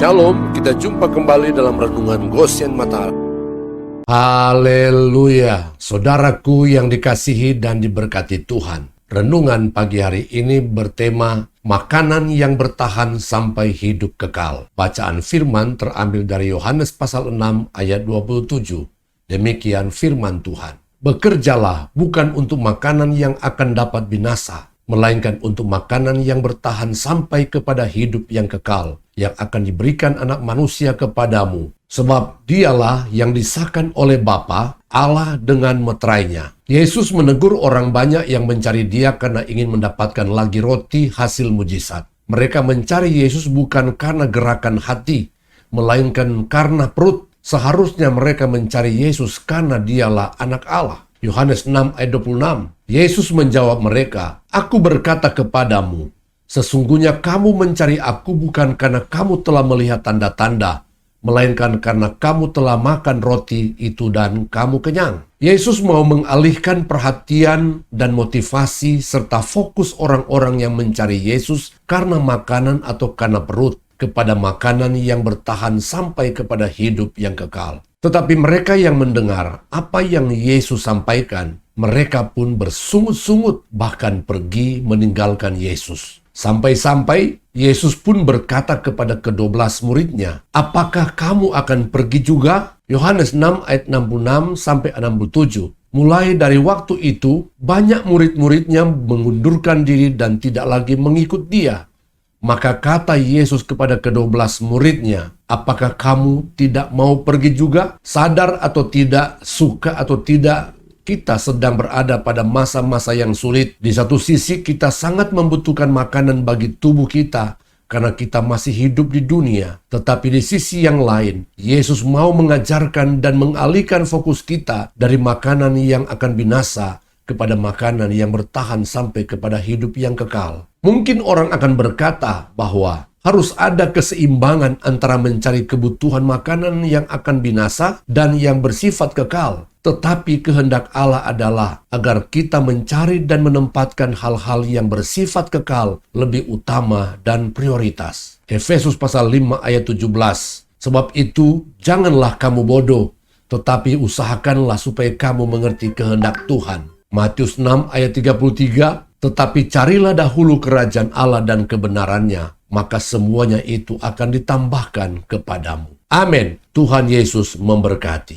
Shalom, kita jumpa kembali dalam Renungan Goshen Mata. Haleluya, saudaraku yang dikasihi dan diberkati Tuhan. Renungan pagi hari ini bertema makanan yang bertahan sampai hidup kekal. Bacaan firman terambil dari Yohanes pasal 6 ayat 27. Demikian firman Tuhan. Bekerjalah bukan untuk makanan yang akan dapat binasa, melainkan untuk makanan yang bertahan sampai kepada hidup yang kekal, yang akan diberikan anak manusia kepadamu. Sebab dialah yang disahkan oleh Bapa, Allah dengan meterainya. Yesus menegur orang banyak yang mencari dia karena ingin mendapatkan lagi roti hasil mujizat. Mereka mencari Yesus bukan karena gerakan hati, melainkan karena perut. Seharusnya mereka mencari Yesus karena dialah anak Allah. Yohanes 6 ayat 26. Yesus menjawab mereka, "Aku berkata kepadamu, sesungguhnya kamu mencari aku bukan karena kamu telah melihat tanda-tanda, melainkan karena kamu telah makan roti itu dan kamu kenyang." Yesus mau mengalihkan perhatian dan motivasi serta fokus orang-orang yang mencari Yesus karena makanan atau karena perut kepada makanan yang bertahan sampai kepada hidup yang kekal. Tetapi mereka yang mendengar apa yang Yesus sampaikan, mereka pun bersungut-sungut bahkan pergi meninggalkan Yesus. Sampai-sampai Yesus pun berkata kepada ke-12 muridnya, "Apakah kamu akan pergi juga?" Yohanes 6 ayat 66 sampai 67. Mulai dari waktu itu, banyak murid-muridnya mengundurkan diri dan tidak lagi mengikut dia. Maka kata Yesus kepada ke-12 muridnya, "Apakah kamu tidak mau pergi juga?" Sadar atau tidak, suka atau tidak, kita sedang berada pada masa-masa yang sulit. Di satu sisi kita sangat membutuhkan makanan bagi tubuh kita karena kita masih hidup di dunia. Tetapi di sisi yang lain, Yesus mau mengajarkan dan mengalihkan fokus kita dari makanan yang akan binasa kepada makanan yang bertahan sampai kepada hidup yang kekal. Mungkin orang akan berkata bahwa harus ada keseimbangan antara mencari kebutuhan makanan yang akan binasa dan yang bersifat kekal. Tetapi kehendak Allah adalah agar kita mencari dan menempatkan hal-hal yang bersifat kekal lebih utama dan prioritas. Efesus pasal 5 ayat 17. Sebab itu, janganlah kamu bodoh, tetapi usahakanlah supaya kamu mengerti kehendak Tuhan. Matius 6 ayat 33, tetapi carilah dahulu kerajaan Allah dan kebenarannya, maka semuanya itu akan ditambahkan kepadamu. Amin. Tuhan Yesus memberkati.